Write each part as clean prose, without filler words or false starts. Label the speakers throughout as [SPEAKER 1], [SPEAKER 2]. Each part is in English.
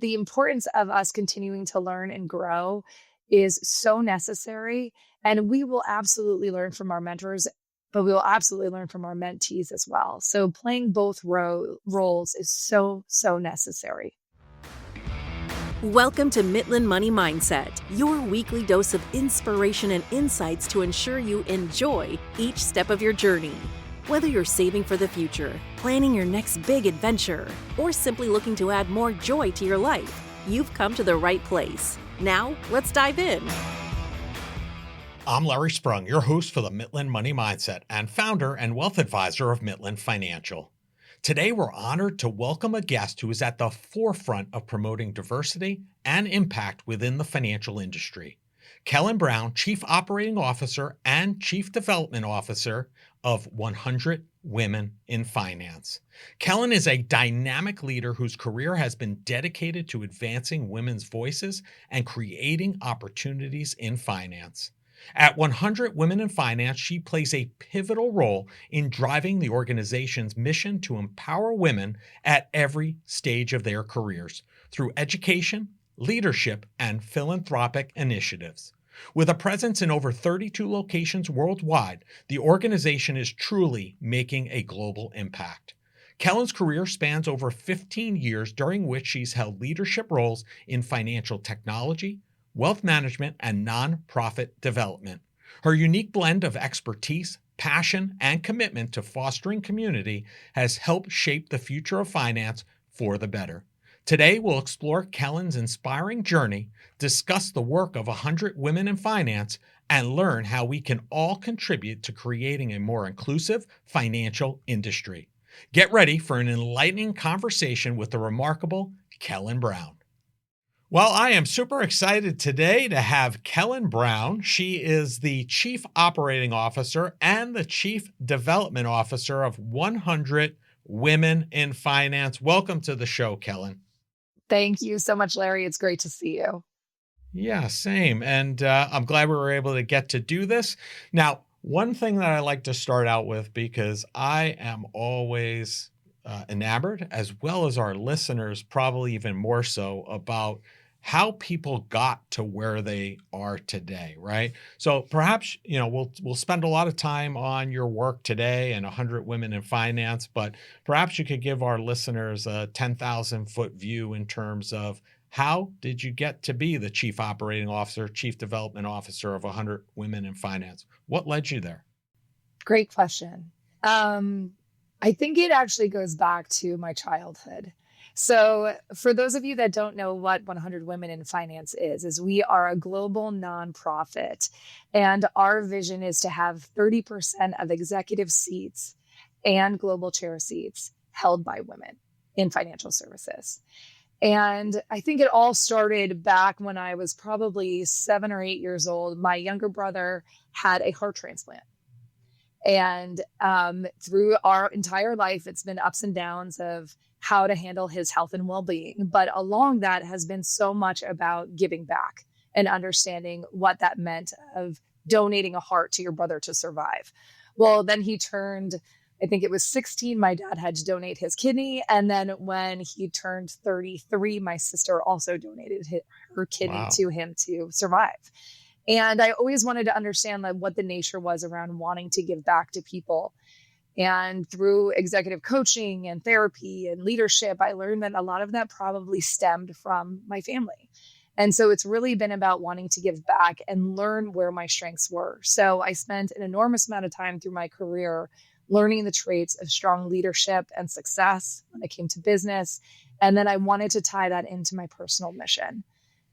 [SPEAKER 1] the importance of us continuing to learn and grow is so necessary. And we will absolutely learn from our mentors, but we will absolutely learn from our mentees as well. So playing both roles is so, so necessary.
[SPEAKER 2] Welcome to Mitlin Money Mindset, your weekly dose of inspiration and insights to ensure you enjoy each step of your journey. Whether you're saving for the future, planning your next big adventure, or simply looking to add more joy to your life, you've come to the right place. Now, let's dive in.
[SPEAKER 3] I'm Larry Sprung, your host for the Mitlin Money Mindset and founder and wealth advisor of Mitlin Financial. Today, we're honored to welcome a guest who is at the forefront of promoting diversity and impact within the financial industry. Kellan Brown, Chief Operating Officer and Chief Development Officer of 100 Women in Finance. Kellan is a dynamic leader whose career has been dedicated to advancing women's voices and creating opportunities in finance. At 100 Women in Finance, she plays a pivotal role in driving the organization's mission to empower women at every stage of their careers through education, leadership, and philanthropic initiatives. With a presence in over 32 locations worldwide, the organization is truly making a global impact. Kellan's career spans over 15 years, during which she's held leadership roles in financial technology, wealth management, and nonprofit development. Her unique blend of expertise, passion, and commitment to fostering community has helped shape the future of finance for the better. Today, we'll explore Kellan's inspiring journey, discuss the work of 100 Women in Finance, and learn how we can all contribute to creating a more inclusive financial industry. Get ready for an enlightening conversation with the remarkable Kellan Brown. Well, I am super excited today to have Kellan Brown. She is the Chief Operating Officer and the Chief Development Officer of 100 Women in Finance. Welcome to the show, Kellan.
[SPEAKER 1] Thank you so much, Larry. It's great to see you.
[SPEAKER 3] Yeah, same. And I'm glad we were able to get to do this. Now, one thing that I like to start out with, because I am always enamored, as well as our listeners, probably even more so, about how people got to where they are today, right? So perhaps, we'll spend a lot of time on your work today and 100 Women in Finance, but perhaps you could give our listeners a 10,000-foot view in terms of how did you get to be the Chief Operating Officer, Chief Development Officer of 100 Women in Finance? What led you there?
[SPEAKER 1] Great question. I think it actually goes back to my childhood. So for those of you that don't know what 100 Women in Finance is we are a global nonprofit, and our vision is to have 30% of executive seats and global chair seats held by women in financial services. And I think it all started back when I was probably 7 or 8 years old. My younger brother had a heart transplant. And through our entire life, it's been ups and downs of how to handle his health and well-being. But along that has been so much about giving back and understanding what that meant of donating a heart to your brother to survive. Well, then he turned, I think it was 16, my dad had to donate his kidney. And then when he turned 33, my sister also donated her kidney to him to survive. And I always wanted to understand what the nature was around wanting to give back to people. And through executive coaching and therapy and leadership, I learned that a lot of that probably stemmed from my family. And so it's really been about wanting to give back and learn where my strengths were. So I spent an enormous amount of time through my career learning the traits of strong leadership and success when it came to business. And then I wanted to tie that into my personal mission.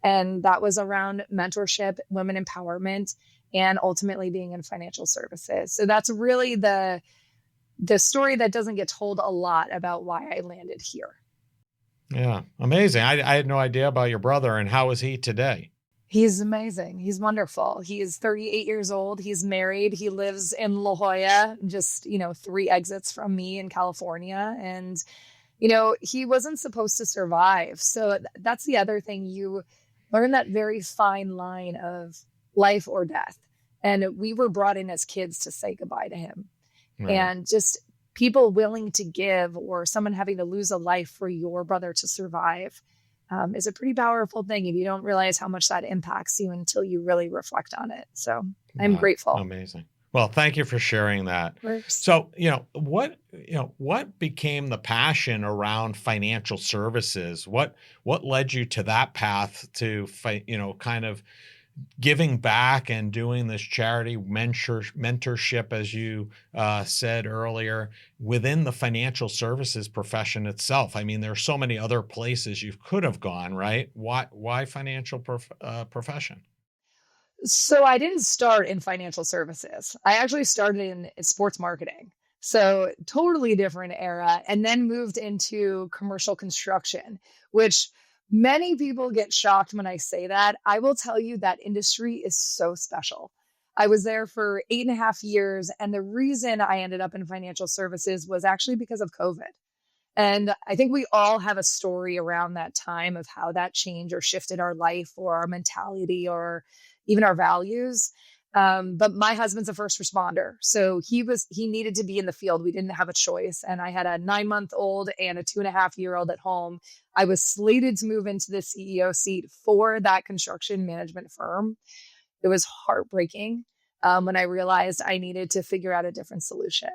[SPEAKER 1] And that was around mentorship, women empowerment, and ultimately being in financial services. So that's really the story that doesn't get told a lot about why I landed here.
[SPEAKER 3] Yeah, amazing. I had no idea about your brother. And how is he today?
[SPEAKER 1] He's amazing. He's wonderful. He is 38 years old. He's married. He lives in La Jolla, just, 3 exits from me in California. And, he wasn't supposed to survive. So that's the other thing. You learn that very fine line of life or death. And we were brought in as kids to say goodbye to him. Right. And just people willing to give, or someone having to lose a life for your brother to survive, is a pretty powerful thing if you don't realize how much that impacts you until you really reflect on it. So I'm grateful.
[SPEAKER 3] Amazing. Well, thank you for sharing that.
[SPEAKER 1] Of course.
[SPEAKER 3] So, what became the passion around financial services? What led you to that path to kind of giving back and doing this charity mentorship, as you said earlier, within the financial services profession itself? I mean, there are so many other places you could have gone, right? Why financial profession?
[SPEAKER 1] So I didn't start in financial services. I actually started in sports marketing. So totally different era, and then moved into commercial construction, which many people get shocked when I say that. I will tell you that industry is so special. I was there for 8.5 years. And the reason I ended up in financial services was actually because of COVID. And I think we all have a story around that time of how that changed or shifted our life or our mentality or even our values. But my husband's a first responder. So he needed to be in the field. We didn't have a choice. And I had a 9-month-old and a 2.5-year-old at home. I was slated to move into the CEO seat for that construction management firm. It was heartbreaking when I realized I needed to figure out a different solution.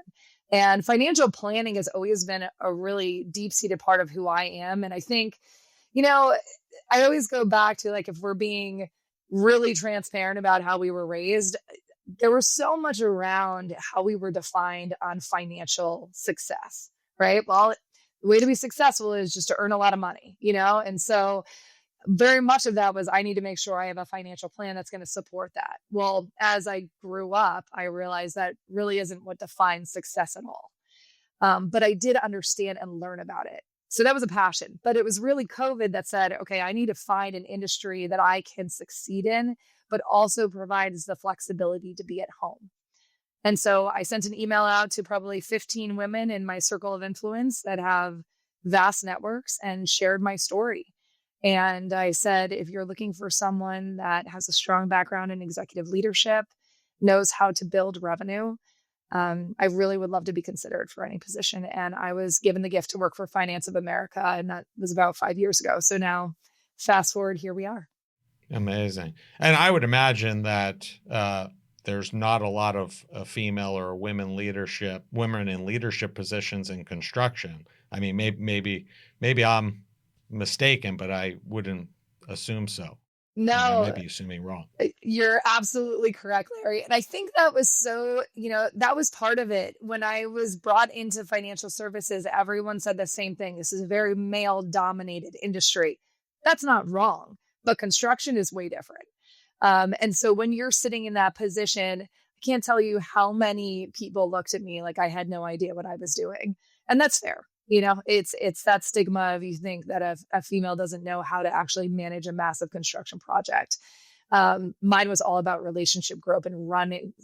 [SPEAKER 1] And financial planning has always been a really deep-seated part of who I am. And I think, I always go back to, like, if we're being really transparent about how we were raised, there was so much around how we were defined on financial success, right? Well, the way to be successful is just to earn a lot of money, And so very much of that was, I need to make sure I have a financial plan that's going to support that. Well, as I grew up, I realized that really isn't what defines success at all. But I did understand and learn about it. So that was a passion, but it was really COVID that said, okay, I need to find an industry that I can succeed in, but also provides the flexibility to be at home. And so I sent an email out to probably 15 women in my circle of influence that have vast networks and shared my story. And I said, if you're looking for someone that has a strong background in executive leadership, knows how to build revenue, I really would love to be considered for any position. And I was given the gift to work for Finance of America. And that was about 5 years ago. So now fast forward, here we are.
[SPEAKER 3] Amazing. And I would imagine that there's not a lot of female or women in leadership positions in construction. I mean, maybe I'm mistaken, but I wouldn't assume so.
[SPEAKER 1] No,
[SPEAKER 3] I might be assuming wrong.
[SPEAKER 1] You're absolutely correct, Larry. And I think that was that was part of it. When I was brought into financial services, everyone said the same thing. This is a very male dominated industry. That's not wrong, but construction is way different. And so when you're sitting in that position, I can't tell you how many people looked at me like I had no idea what I was doing. And that's fair. It's that stigma of, you think that a female doesn't know how to actually manage a massive construction project. Mine was all about relationship growth and running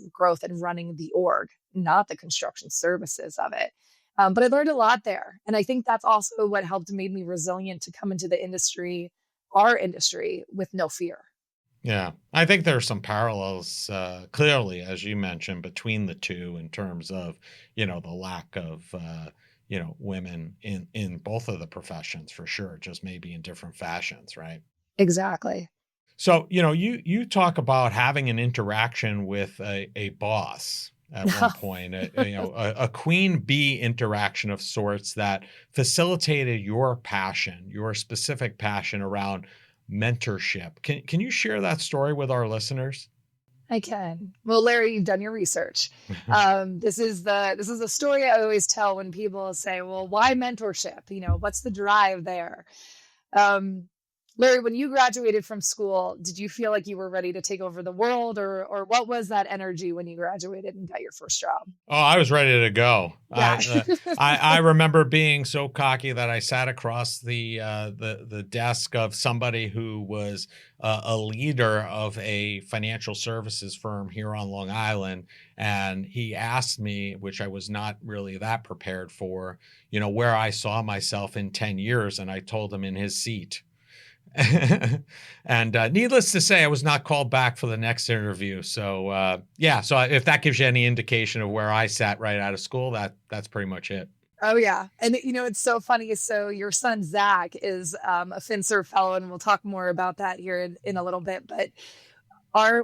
[SPEAKER 1] the org, not the construction services of it. But I learned a lot there. And I think that's also what made me resilient to come into the industry, our industry, with no fear.
[SPEAKER 3] Yeah, I think there are some parallels, clearly, as you mentioned, between the two in terms of, the lack of, women in both of the professions, for sure, just maybe in different fashions, right?
[SPEAKER 1] Exactly.
[SPEAKER 3] So, you talk about having an interaction with a boss at one point, a queen bee interaction of sorts that facilitated your specific passion around mentorship. Can you share that story with our listeners?
[SPEAKER 1] I can. Well, Larry, you've done your research. This is the story I always tell when people say, well, why mentorship? What's the drive there? Larry, when you graduated from school, did you feel like you were ready to take over the world, or what was that energy when you graduated and got your first job?
[SPEAKER 3] Oh, I was ready to go.
[SPEAKER 1] Yeah.
[SPEAKER 3] I remember being so cocky that I sat across the desk of somebody who was a leader of a financial services firm here on Long Island, and he asked me, which I was not really that prepared for, where I saw myself in 10 years, and I told him in his seat. And needless to say, I was not called back for the next interview. So so if that gives you any indication of where I sat right out of school, that's pretty much it.
[SPEAKER 1] Oh yeah. And it's so funny. So your son, Zach, is a FinServ fellow, and we'll talk more about that here in a little bit. But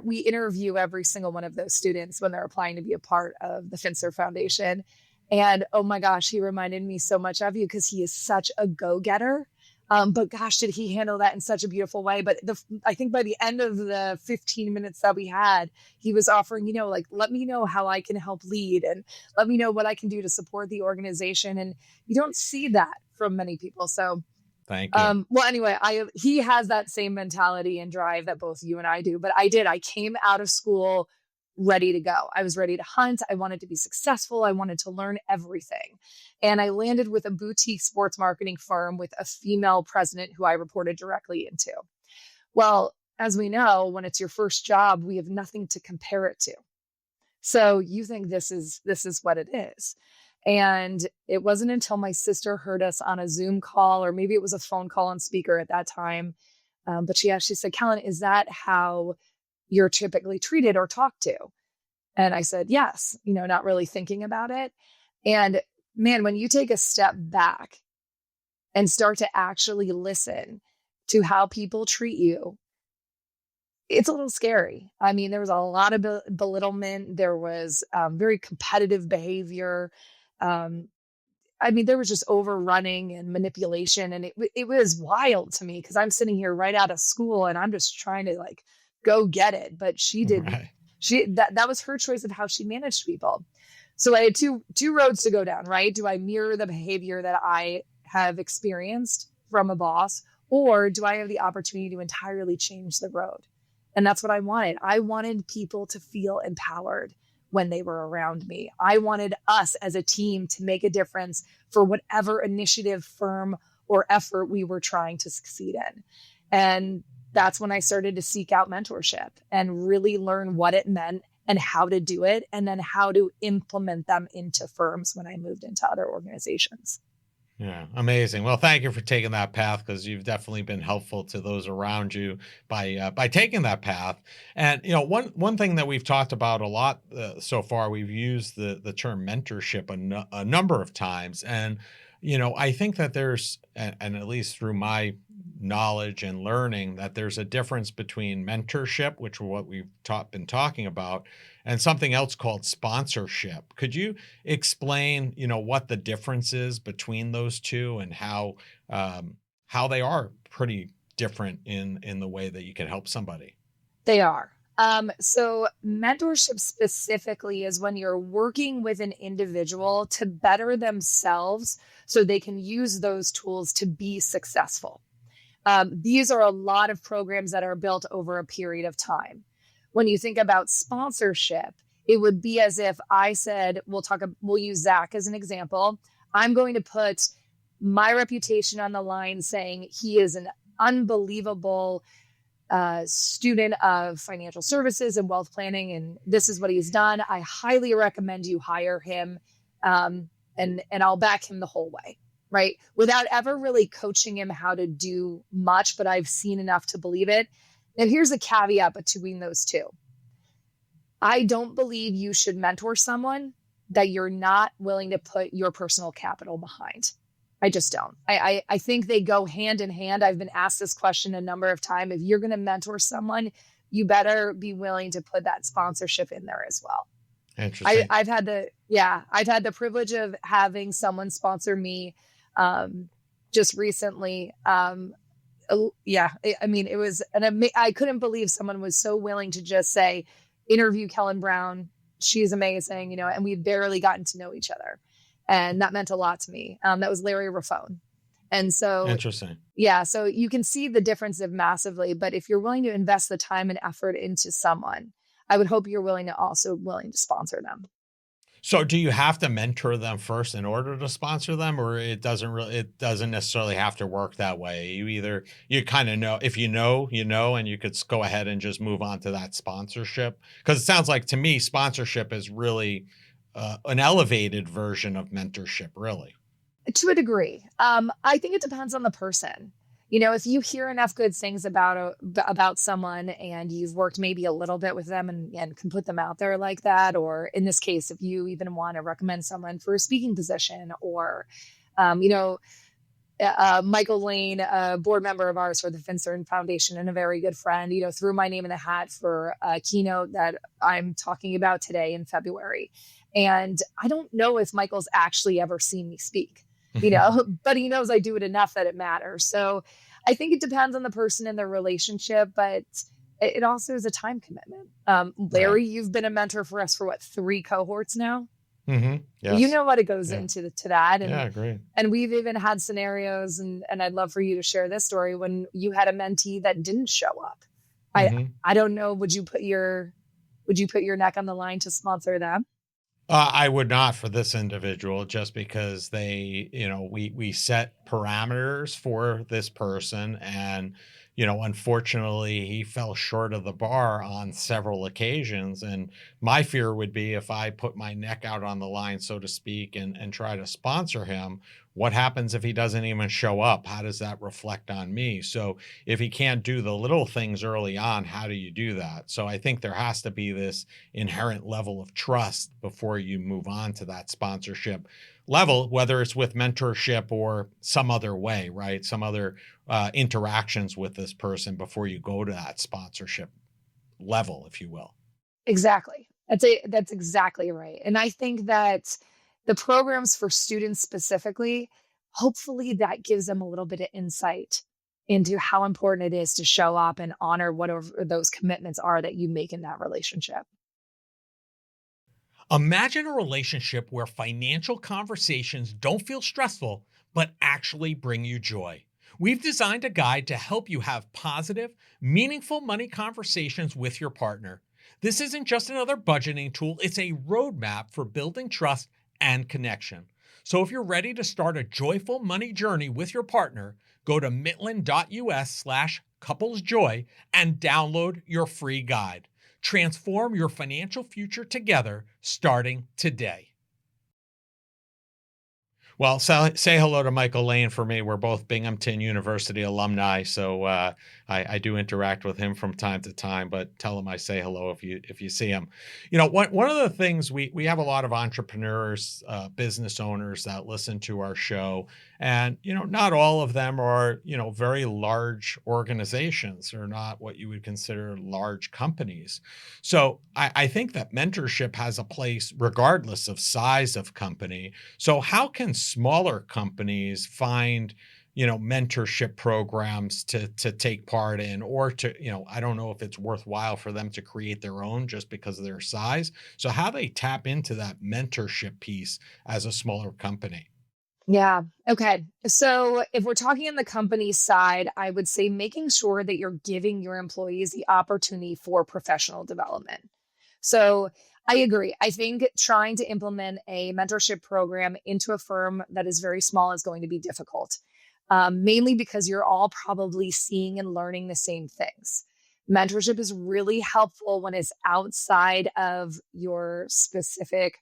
[SPEAKER 1] we interview every single one of those students when they're applying to be a part of the FinServ Foundation. And oh my gosh, he reminded me so much of you because he is such a go-getter. But gosh, did he handle that in such a beautiful way. But I think by the end of the 15 minutes that we had, he was offering, like, let me know how I can help lead and let me know what I can do to support the organization. And you don't see that from many people. So
[SPEAKER 3] Thank you.
[SPEAKER 1] well, anyway, he has that same mentality and drive that both you and I do. But I came out of school ready to go. I was ready to hunt. I wanted to be successful. I wanted to learn everything. And I landed with a boutique sports marketing firm with a female president who I reported directly into. Well, as we know, when it's your first job, we have nothing to compare it to. So you think this is what it is. And it wasn't until my sister heard us on a Zoom call, or maybe it was a phone call on speaker at that time. But she said, Kellan, is that how you're typically treated or talked to? And I said, yes, not really thinking about it. And man, when you take a step back and start to actually listen to how people treat you, it's a little scary. I mean, there was a lot of belittlement. There was very competitive behavior. There was just overrunning and manipulation. And it was wild to me because I'm sitting here right out of school and I'm just trying to go get it. But she didn't.
[SPEAKER 3] Right.
[SPEAKER 1] That was her choice of how she managed people. So I had two roads to go down, right? Do I mirror the behavior that I have experienced from a boss, or do I have the opportunity to entirely change the road? And that's what I wanted. I wanted people to feel empowered when they were around me. I wanted us as a team to make a difference for whatever initiative, firm, or effort we were trying to succeed in. And that's when I started to seek out mentorship and really learn what it meant and how to do it, and then how to implement them into firms when I moved into other organizations.
[SPEAKER 3] Yeah, amazing. Well, thank you for taking that path, because you've definitely been helpful to those around you by taking that path. And one thing that we've talked about a lot so far, we've used the term mentorship a number of times, and I think that there's, and at least through my knowledge and learning, that there's a difference between mentorship, which is what we've been talking about, and something else called sponsorship. Could you explain, what the difference is between those two, and how they are pretty different in the way that you can help somebody?
[SPEAKER 1] They are. So mentorship specifically is when you're working with an individual to better themselves so they can use those tools to be successful. These are a lot of programs that are built over a period of time. When you think about sponsorship, it would be as if I said, we'll use Zach as an example. I'm going to put my reputation on the line saying he is an unbelievable student of financial services and wealth planning, and this is what he's done. I highly recommend you hire him, and I'll back him the whole way, right? Without ever really coaching him how to do much, but I've seen enough to believe it. Now, here's a caveat between those two. I don't believe you should mentor someone that you're not willing to put your personal capital behind. I just don't. I think they go hand in hand. I've been asked this question a number of times. If you're going to mentor someone, you better be willing to put that sponsorship in there as well.
[SPEAKER 3] Interesting.
[SPEAKER 1] I've had the privilege of having someone sponsor me just recently. It was I couldn't believe someone was so willing to just say, interview Kellan Brown. She's amazing, and we've barely gotten to know each other. And that meant a lot to me. That was Larry Raffone. And so,
[SPEAKER 3] interesting.
[SPEAKER 1] Yeah. So you can see the difference massively, but if you're willing to invest the time and effort into someone, I would hope you're willing to sponsor them.
[SPEAKER 3] So do you have to mentor them first in order to sponsor them, or it doesn't necessarily have to work that way? You kind of know, if you know, and you could go ahead and just move on to that sponsorship. Because it sounds like to me, sponsorship is really an elevated version of mentorship, really.
[SPEAKER 1] To a degree. I think it depends on the person. If you hear enough good things about someone and you've worked maybe a little bit with them and can put them out there like that, or in this case, if you even want to recommend someone for a speaking position, or, Michael Lane, a board member of ours for the FinCERN Foundation and a very good friend, threw my name in the hat for a keynote that I'm talking about today in February. And I don't know if Michael's actually ever seen me speak, but he knows I do it enough that it matters. So I think it depends on the person and their relationship, but it also is a time commitment. Larry,
[SPEAKER 3] Right.
[SPEAKER 1] you've been a mentor for us for 3 cohorts now? You
[SPEAKER 3] Yes.
[SPEAKER 1] know what it goes
[SPEAKER 3] Yeah.
[SPEAKER 1] into to that.
[SPEAKER 3] Yeah, agreed.
[SPEAKER 1] And we've even had scenarios, and I'd love for you to share this story when you had a mentee that didn't show up.
[SPEAKER 3] Mhm.
[SPEAKER 1] I don't know, would you put your neck on the line to sponsor them?
[SPEAKER 3] I would not for this individual just because we set parameters for this person, and unfortunately he fell short of the bar on several occasions. And my fear would be, if I put my neck out on the line, so to speak, and try to sponsor him, what happens if he doesn't even show up? How does that reflect on me? So if he can't do the little things early on, how do you do that? So I think there has to be this inherent level of trust before you move on to that sponsorship level, whether it's with mentorship or some other way, right? Some other interactions with this person before you go to that sponsorship level, if you will.
[SPEAKER 1] Exactly. That's exactly right. And I think that the programs for students specifically, hopefully that gives them a little bit of insight into how important it is to show up and honor whatever those commitments are that you make in that relationship.
[SPEAKER 3] Imagine a relationship where financial conversations don't feel stressful, but actually bring you joy. We've designed a guide to help you have positive, meaningful money conversations with your partner. This isn't just another budgeting tool, it's a roadmap for building trust and connection. So if you're ready to start a joyful money journey with your partner, go to mitlin.us/couplesjoy and download your free guide. Transform your financial future together, starting today. Well, say hello to Michael Lane for me. We're both Binghamton University alumni, so I do interact with him from time to time. But tell him I say hello if you see him. One of the things, we have a lot of entrepreneurs, business owners that listen to our show, and not all of them are very large organizations, or not what you would consider large companies. So I think that mentorship has a place regardless of size of company. So how can smaller companies find, mentorship programs to take part in, or to, I don't know if it's worthwhile for them to create their own just because of their size. So how they tap into that mentorship piece as a smaller company?
[SPEAKER 1] Yeah. Okay. So if we're talking on the company side, I would say making sure that you're giving your employees the opportunity for professional development. So I agree. I think trying to implement a mentorship program into a firm that is very small is going to be difficult, mainly because you're all probably seeing and learning the same things. Mentorship is really helpful when it's outside of your specific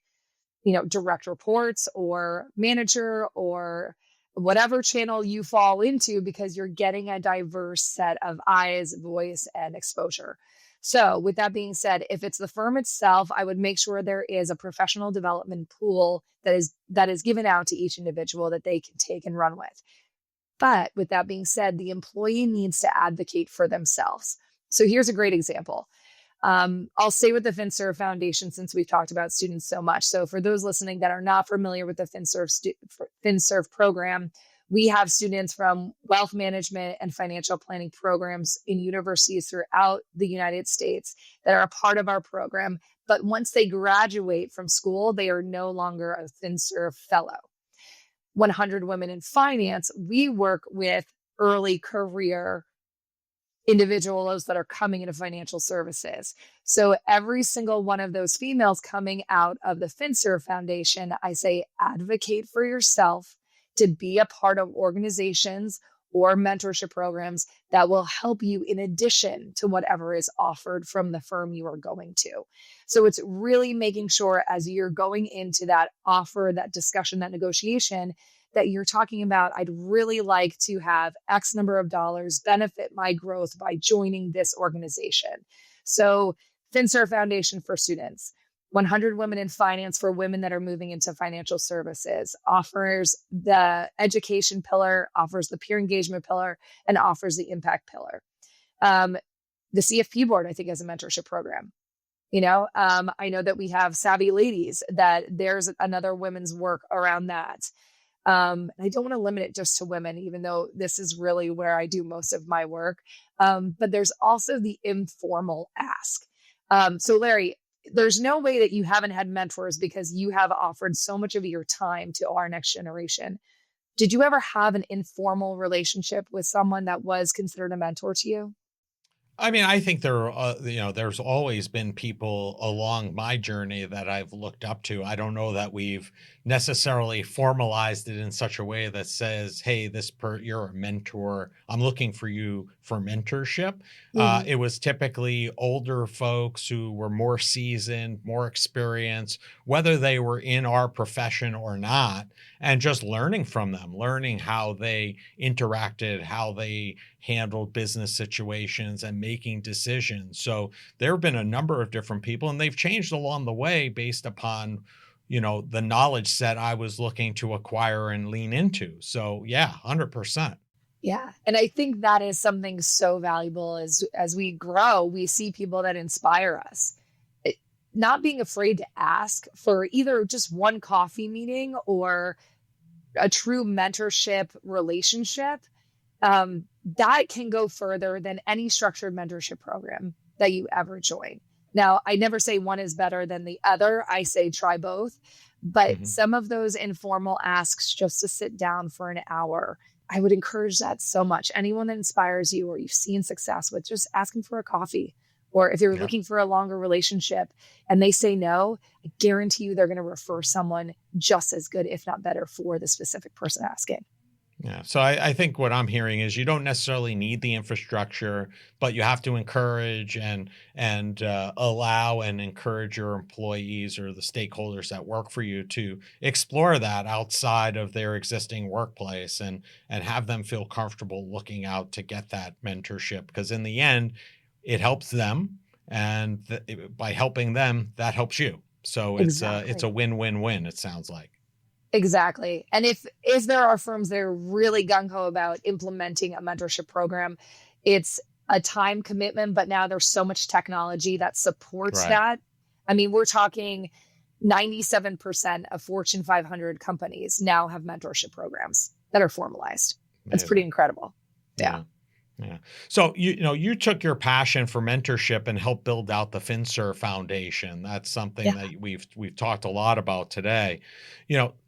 [SPEAKER 1] direct reports or manager or whatever channel you fall into, because you're getting a diverse set of eyes, voice, and exposure. So with that being said, if it's the firm itself, I would make sure there is a professional development pool that is given out to each individual that they can take and run with. But with that being said, the employee needs to advocate for themselves. So here's a great example. I'll say with the FinServe Foundation, since we've talked about students so much. So for those listening that are not familiar with the FinServe program, we have students from wealth management and financial planning programs in universities throughout the United States that are a part of our program. But once they graduate from school, they are no longer a FinServe fellow. 100 Women in Finance, we work with early career individuals that are coming into financial services. So every single one of those females coming out of the FinServe Foundation, I say advocate for yourself to be a part of organizations or mentorship programs that will help you in addition to whatever is offered from the firm you are going to. So it's really making sure as you're going into that offer, that discussion, that negotiation, that you're talking about, I'd really like to have X number of dollars benefit my growth by joining this organization. So FinServ Foundation for students, 100 Women in Finance for women that are moving into financial services, offers the education pillar, offers the peer engagement pillar, and offers the impact pillar. The CFP board, I think, has a mentorship program. I know that we have Savvy Ladies, that there's another women's work around that. I don't want to limit it just to women, even though this is really where I do most of my work. But there's also the informal ask. So Larry, there's no way that you haven't had mentors because you have offered so much of your time to our next generation. Did you ever have an informal relationship with someone that was considered a mentor to you?
[SPEAKER 3] I mean, I think there's always been people along my journey that I've looked up to. I don't know that we've necessarily formalized it in such a way that says, "Hey, you're a mentor. I'm looking for you for mentorship."
[SPEAKER 1] Mhm.
[SPEAKER 3] It was typically older folks who were more seasoned, more experienced, whether they were in our profession or not, and just learning from them, learning how they interacted, how they handled business situations and making decisions. So there have been a number of different people, and they've changed along the way based upon, the knowledge set I was looking to acquire and lean into. So yeah, 100%.
[SPEAKER 1] Yeah. And I think that is something so valuable as we grow, we see people that inspire us. Not being afraid to ask for either just one coffee meeting or a true mentorship relationship, that can go further than any structured mentorship program that you ever join. Now, I never say one is better than the other. I say try both. But
[SPEAKER 3] Mhm.
[SPEAKER 1] some of those informal asks just to sit down for an hour, I would encourage that so much. Anyone that inspires you or you've seen success with, just asking for a coffee. Or if you're
[SPEAKER 3] Yeah.
[SPEAKER 1] looking for a longer relationship and they say no, I guarantee you they're going to refer someone just as good, if not better, for the specific person asking.
[SPEAKER 3] Yeah. So I think what I'm hearing is you don't necessarily need the infrastructure, but you have to encourage and allow and encourage your employees or the stakeholders that work for you to explore that outside of their existing workplace and have them feel comfortable looking out to get that mentorship. Because in the end, it helps them, and by helping them, that helps you. So it's a
[SPEAKER 1] Exactly.
[SPEAKER 3] win-win-win. It sounds like.
[SPEAKER 1] Exactly. And if there are firms that are really gung ho about implementing a mentorship program, it's a time commitment, but now there's so much technology that supports
[SPEAKER 3] Right.
[SPEAKER 1] that. I mean, we're talking 97% of Fortune 500 companies now have mentorship programs that are formalized. That's pretty
[SPEAKER 3] Amazing.
[SPEAKER 1] incredible. Yeah.
[SPEAKER 3] Yeah. Yeah. So you took your passion for mentorship and helped build out the FinServ Foundation. That's something
[SPEAKER 1] Yeah.
[SPEAKER 3] that we've talked a lot about today.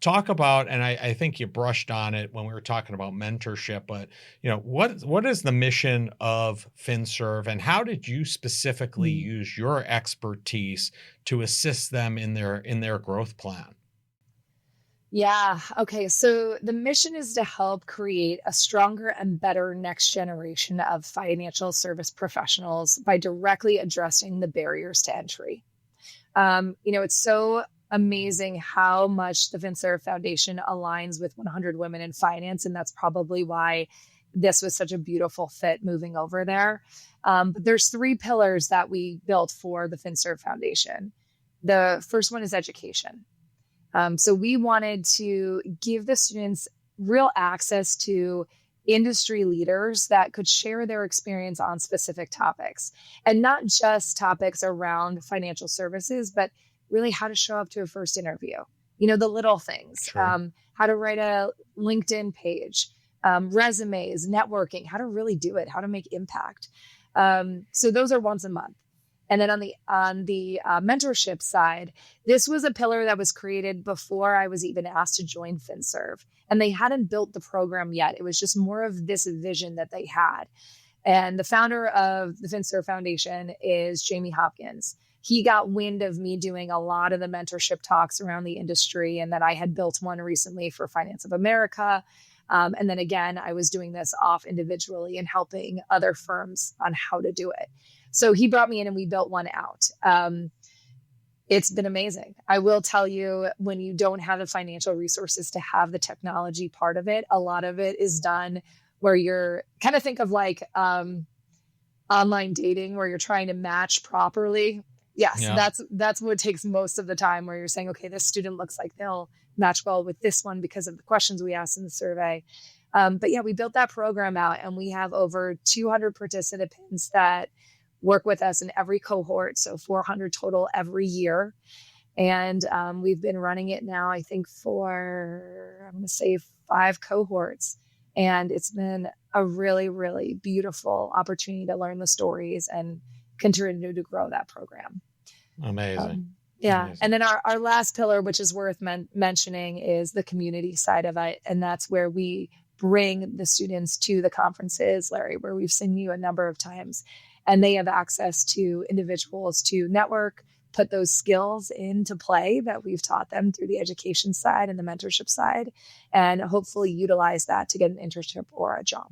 [SPEAKER 3] Talk about, and I think you brushed on it when we were talking about mentorship, but what is the mission of FinServ, and how did you specifically
[SPEAKER 1] Mhm.
[SPEAKER 3] use your expertise to assist them in their growth plan?
[SPEAKER 1] Yeah. Okay. So the mission is to help create a stronger and better next generation of financial service professionals by directly addressing the barriers to entry. It's so amazing how much the FinServ Foundation aligns with 100 Women in Finance. And that's probably why this was such a beautiful fit moving over there. But there's three pillars that we built for the FinServ Foundation. The first one is education. So we wanted to give the students real access to industry leaders that could share their experience on specific topics, and not just topics around financial services, but really how to show up to a first interview. The little things,
[SPEAKER 3] Sure.
[SPEAKER 1] how to write a LinkedIn page, resumes, networking, how to really do it, how to make impact. So those are once a month. And then on the mentorship side, this was a pillar that was created before I was even asked to join FinServ. And they hadn't built the program yet. It was just more of this vision that they had. And the founder of the FinServ Foundation is Jamie Hopkins. He got wind of me doing a lot of the mentorship talks around the industry, and that I had built one recently for Finance of America. And then again, I was doing this off individually and helping other firms on how to do it. So he brought me in and we built one out. It's been amazing. I will tell you, when you don't have the financial resources to have the technology part of it, a lot of it is done where you're kind of think of like online dating where you're trying to match properly. Yes,
[SPEAKER 3] Yeah.
[SPEAKER 1] that's what takes most of the time, where you're saying, okay, this student looks like they'll match well with this one because of the questions we asked in the survey. But yeah, we built that program out, and we have over 200 participants that work with us in every cohort. So 400 total every year. And we've been running it now, I think, for, I'm going to say 5 cohorts. And it's been a really, really beautiful opportunity to learn the stories and continue to grow that program.
[SPEAKER 3] Amazing.
[SPEAKER 1] Yeah.
[SPEAKER 3] Amazing.
[SPEAKER 1] And then our last pillar, which is worth mentioning, is the community side of it. And that's where we bring the students to the conferences, Larry, where we've seen you a number of times. And they have access to individuals to network, put those skills into play that we've taught them through the education side and the mentorship side, and hopefully utilize that to get an internship or a job.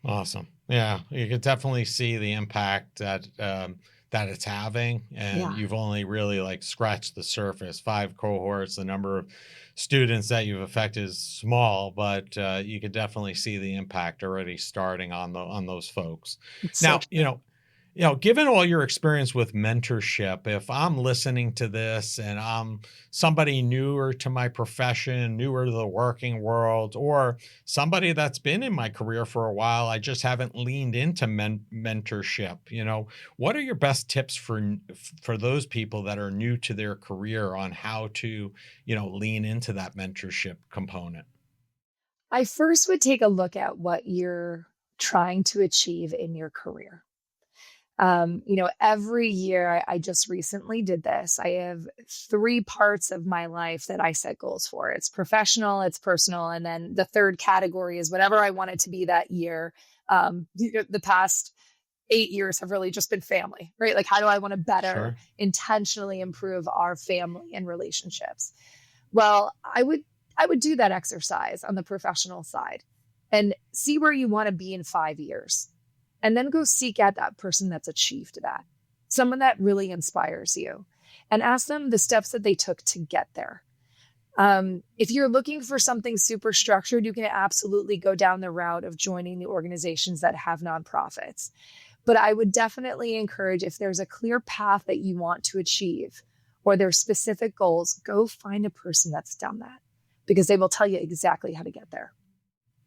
[SPEAKER 3] Awesome. Yeah, you could definitely see the impact that that it's having, and you've only really like scratched the surface. 5 cohorts, the number of students that you've affected is small, but you could definitely see the impact already starting on those folks.
[SPEAKER 1] It's so
[SPEAKER 3] Now,
[SPEAKER 1] true.
[SPEAKER 3] given all your experience with mentorship, if I'm listening to this and I'm somebody newer to my profession, newer to the working world, or somebody that's been in my career for a while, I just haven't leaned into mentorship, what are your best tips for those people that are new to their career on how to, lean into that mentorship component?
[SPEAKER 1] I first would take a look at what you're trying to achieve in your career. Every year, I just recently did this. I have 3 parts of my life that I set goals for. It's professional, it's personal, and then the third category is whatever I want it to be that year. The past 8 years have really just been family, right? Like, how do I want to better
[SPEAKER 3] Sure.
[SPEAKER 1] intentionally improve our family and relationships? Well, I would do that exercise on the professional side and see where you want to be in 5 years. And then go seek out that person that's achieved that, someone that really inspires you, and ask them the steps that they took to get there. If you're looking for something super structured, you can absolutely go down the route of joining the organizations that have nonprofits. But I would definitely encourage, if there's a clear path that you want to achieve or there's specific goals, go find a person that's done that, because they will tell you exactly how to get there.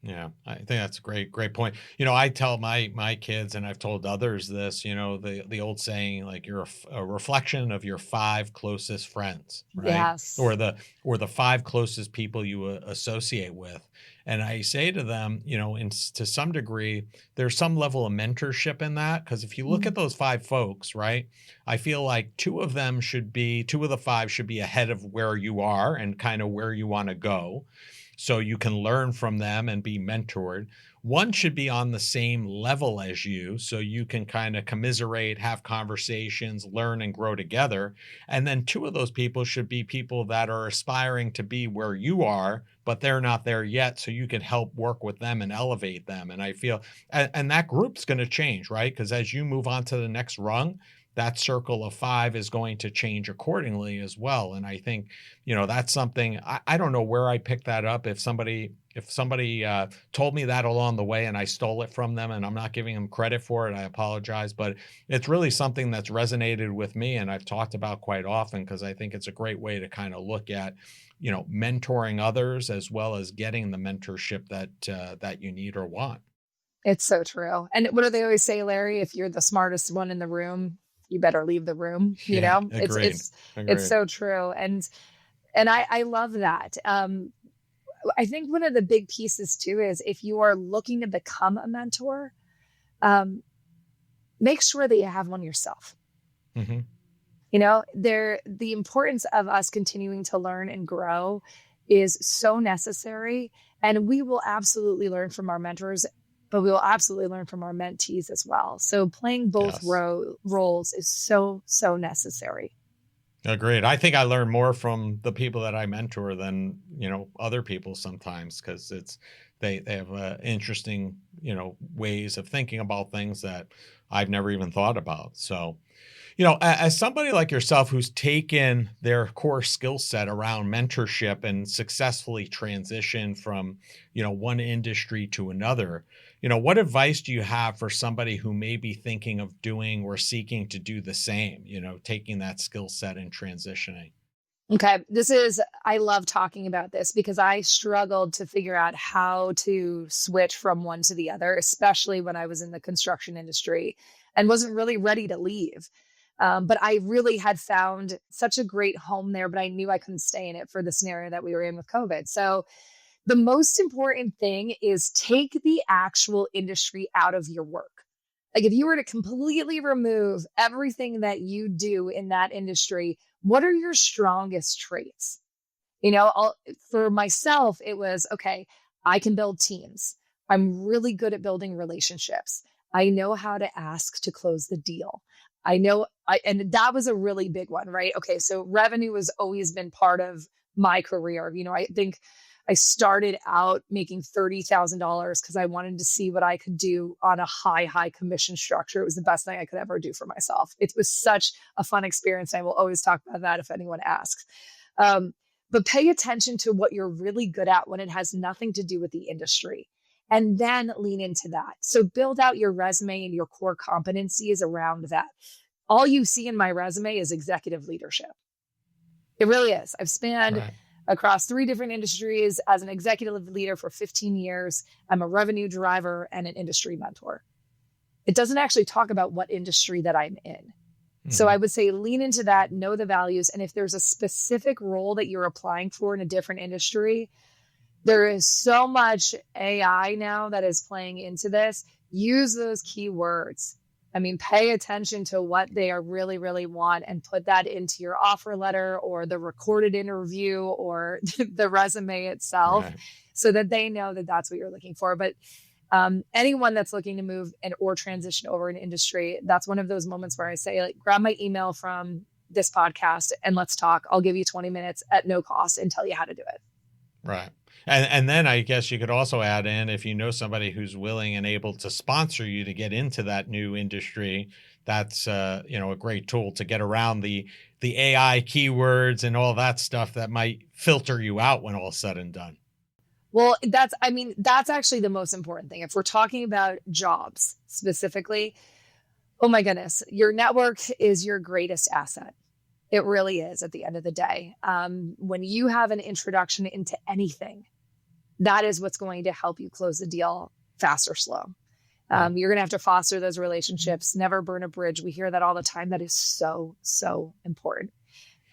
[SPEAKER 3] Yeah, I think that's a great point. I tell my kids, and I've told others this, the old saying, like, you're a reflection of your 5 closest friends, right? Or
[SPEAKER 1] Yes.
[SPEAKER 3] the 5 closest people you associate with. And I say to them, to some degree, there's some level of mentorship in that, because if you look
[SPEAKER 1] Mm.
[SPEAKER 3] at those 5 folks, right, I feel like 2 of the 5 should be ahead of where you are and kind of where you want to go, so you can learn from them and be mentored. One should be on the same level as you, so you can kind of commiserate, have conversations, learn and grow together. And then 2 of those people should be people that are aspiring to be where you are, but they're not there yet. So you can help work with them and elevate them. And I feel, and that group's going to change, right? Because as you move on to the next rung, that circle of 5 is going to change accordingly as well. And I think, that's something, I don't know where I picked that up. If somebody told me that along the way and I stole it from them, and I'm not giving them credit for it, I apologize. But it's really something that's resonated with me and I've talked about quite often, because I think it's a great way to kind of look at, mentoring others as well as getting the mentorship that you need or want.
[SPEAKER 1] It's so true. And what do they always say, Larry? If you're the smartest one in the room, you better leave the room.
[SPEAKER 3] Yeah,
[SPEAKER 1] It's
[SPEAKER 3] agreed.
[SPEAKER 1] it's
[SPEAKER 3] Agreed.
[SPEAKER 1] so true. And I love that. I think one of the big pieces too is, if you are looking to become a mentor, um, make sure that you have one yourself.
[SPEAKER 3] Hmm.
[SPEAKER 1] The importance of us continuing to learn and grow is so necessary. And we will absolutely learn from our mentors, but we will absolutely learn from our mentees as well. So playing both
[SPEAKER 3] Yes.
[SPEAKER 1] roles is so, so necessary.
[SPEAKER 3] Agreed. I think I learn more from the people that I mentor than, other people sometimes, because They have interesting, ways of thinking about things that I've never even thought about. So, as somebody like yourself who's taken their core skill set around mentorship and successfully transitioned from, one industry to another, what advice do you have for somebody who may be thinking of doing or seeking to do the same, taking that skill set and transitioning?
[SPEAKER 1] Okay. I love talking about this because I struggled to figure out how to switch from one to the other, especially when I was in the construction industry and wasn't really ready to leave. But I really had found such a great home there, but I knew I couldn't stay in it for the scenario that we were in with COVID. So the most important thing is take the actual industry out of your work. Like if you were to completely remove everything that you do in that industry, what are your strongest traits? For myself, it was, okay, I can build teams. I'm really good at building relationships. I know how to ask to close the deal. And that was a really big one, right? Okay. So revenue has always been part of my career. I think I started out making $30,000 because I wanted to see what I could do on a high commission structure. It was the best thing I could ever do for myself. It was such a fun experience. I will always talk about that if anyone asks. But pay attention to what you're really good at when it has nothing to do with the industry, and then lean into that. So build out your resume and your core competencies around that. All you see in my resume is executive leadership. It really is. I've spanned across 3 different industries as an executive leader for 15 years. I'm a revenue driver and an industry mentor. It doesn't actually talk about what industry that I'm in. Mm-hmm. So I would say lean into that, know the values. And if there's a specific role that you're applying for in a different industry, there is so much AI now that is playing into this. Use those keywords. Pay attention to what they are really, really want and put that into your offer letter or the recorded interview or the resume itself so that they know that that's what you're looking for. But anyone that's looking to move or transition over an industry, that's one of those moments where I say, grab my email from this podcast and let's talk. I'll give you 20 minutes at no cost and tell you how to do it.
[SPEAKER 3] Right. And then I guess you could also add in, if you know somebody who's willing and able to sponsor you to get into that new industry, that's a great tool to get around the AI keywords and all that stuff that might filter you out when all said and done.
[SPEAKER 1] Well, that's actually the most important thing. If we're talking about jobs specifically, oh my goodness, your network is your greatest asset. It really is at the end of the day. When you have an introduction into anything, that is what's going to help you close the deal fast or slow. You're going to have to foster those relationships, never burn a bridge. We hear that all the time. That is so, so important.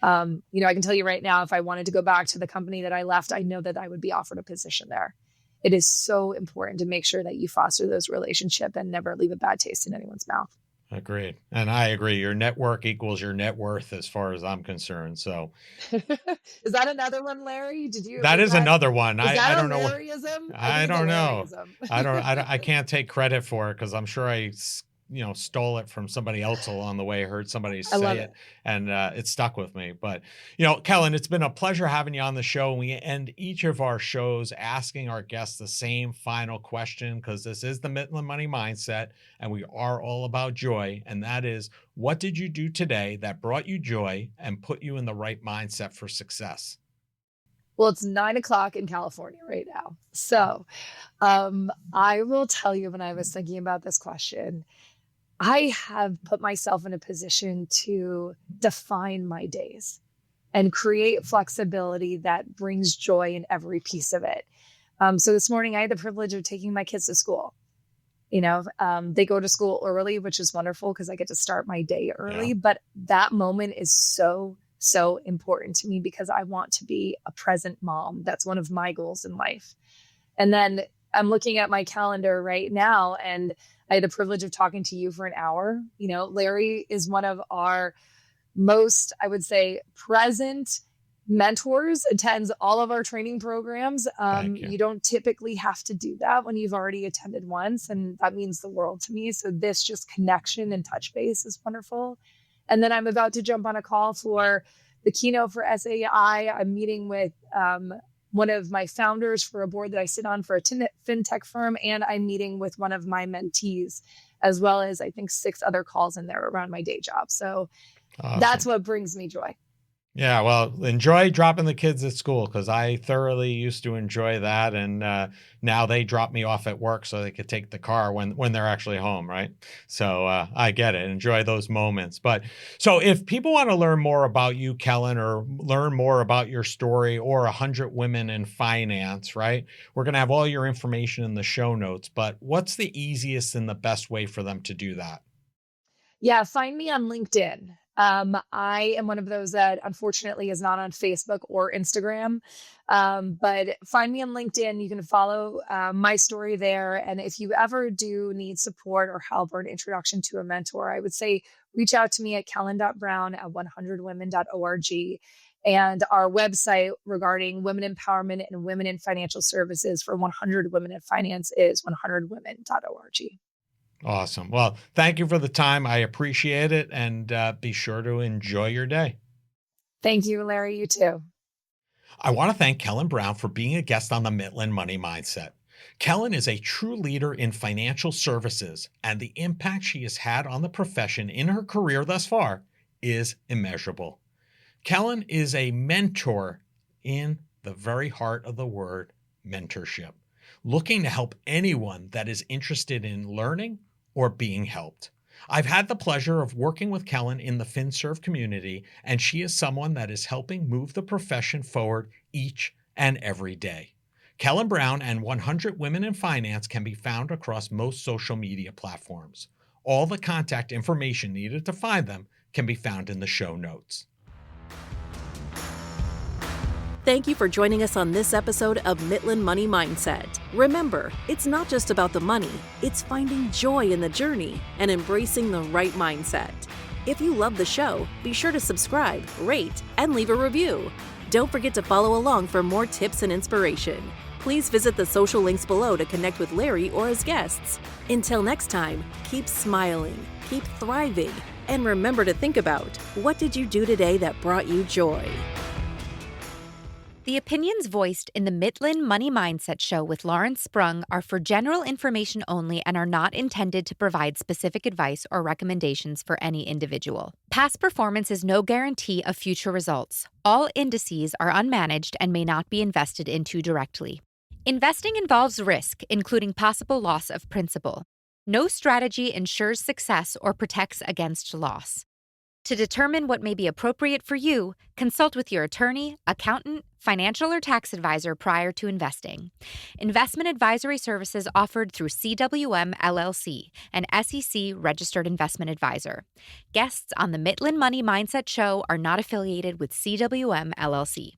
[SPEAKER 1] I can tell you right now, if I wanted to go back to the company that I left, I know that I would be offered a position there. It is so important to make sure that you foster those relationships and never leave a bad taste in anyone's mouth.
[SPEAKER 3] Agreed. And I agree. Your network equals your net worth as far as I'm concerned. So
[SPEAKER 1] is that another one, Larry?
[SPEAKER 3] That is another one. I don't know.
[SPEAKER 1] Larryism?
[SPEAKER 3] I don't know. I can't take credit for it because I'm sure I stole it from somebody else along the way. I heard somebody say it and it stuck with me. But, Kellan, it's been a pleasure having you on the show. We end each of our shows asking our guests the same final question because this is the Mitlin Money Mindset and we are all about joy. And that is, what did you do today that brought you joy and put you in the right mindset for success?
[SPEAKER 1] Well, it's 9:00 in California right now. So I will tell you, when I was thinking about this question, I have put myself in a position to define my days and create flexibility that brings joy in every piece of it. So this morning I had the privilege of taking my kids to school. They go to school early, which is wonderful because I get to start my day early. Yeah. But that moment is so, so important to me because I want to be a present mom. That's one of my goals in life. And then I'm looking at my calendar right now and I had the privilege of talking to you for an hour. Larry is one of our most, I would say, present mentors, attends all of our training programs. You don't typically have to do that when you've already attended once. And that means the world to me. So this just connection and touch base is wonderful. And then I'm about to jump on a call for the keynote for SAI. I'm meeting with one of my founders for a board that I sit on for a fintech firm, and I'm meeting with one of my mentees, as well as I think 6 other calls in there around my day job. So that's
[SPEAKER 3] Awesome.
[SPEAKER 1] what brings me joy.
[SPEAKER 3] Yeah, well, enjoy dropping the kids at school because I thoroughly used to enjoy that, and now they drop me off at work so they could take the car when they're actually home, right? So I get it. Enjoy those moments. But so if people want to learn more about you, Kellan, or learn more about your story or 100 Women in Finance, right? We're going to have all your information in the show notes. But what's the easiest and the best way for them to do that?
[SPEAKER 1] Yeah, find me on LinkedIn. I am one of those that unfortunately is not on Facebook or Instagram. But find me on LinkedIn. You can follow my story there. And if you ever do need support or help or an introduction to a mentor, I would say reach out to me at kellan.brown at 100women.org. And our website regarding women empowerment and women in financial services for 100 Women in Finance is 100women.org.
[SPEAKER 3] Awesome. Well, thank you for the time. I appreciate it. And be sure to enjoy your day.
[SPEAKER 1] Thank you, Larry. You too.
[SPEAKER 3] I want to thank Kellan Brown for being a guest on the Mitlin Money Mindset. Kellan is a true leader in financial services, and the impact she has had on the profession in her career thus far is immeasurable. Kellan is a mentor in the very heart of the word mentorship, looking to help anyone that is interested in learning or being helped. I've had the pleasure of working with Kellan in the FinServe community, and she is someone that is helping move the profession forward each and every day. Kellan Brown and 100 Women in Finance can be found across most social media platforms. All the contact information needed to find them can be found in the show notes.
[SPEAKER 2] Thank you for joining us on this episode of Mitlin Money Mindset. Remember, it's not just about the money, it's finding joy in the journey and embracing the right mindset. If you love the show, be sure to subscribe, rate, and leave a review. Don't forget to follow along for more tips and inspiration. Please visit the social links below to connect with Larry or his guests. Until next time, keep smiling, keep thriving, and remember to think about, what did you do today that brought you joy?
[SPEAKER 4] The opinions voiced in the Mitlin Money Mindset show with Lawrence Sprung are for general information only and are not intended to provide specific advice or recommendations for any individual. Past performance is no guarantee of future results. All indices are unmanaged and may not be invested into directly. Investing involves risk, including possible loss of principal. No strategy ensures success or protects against loss. To determine what may be appropriate for you, consult with your attorney, accountant, financial or tax advisor prior to investing. Investment advisory services offered through CWM LLC, an SEC-registered investment advisor. Guests on the Mitlin Money Mindset show are not affiliated with CWM LLC.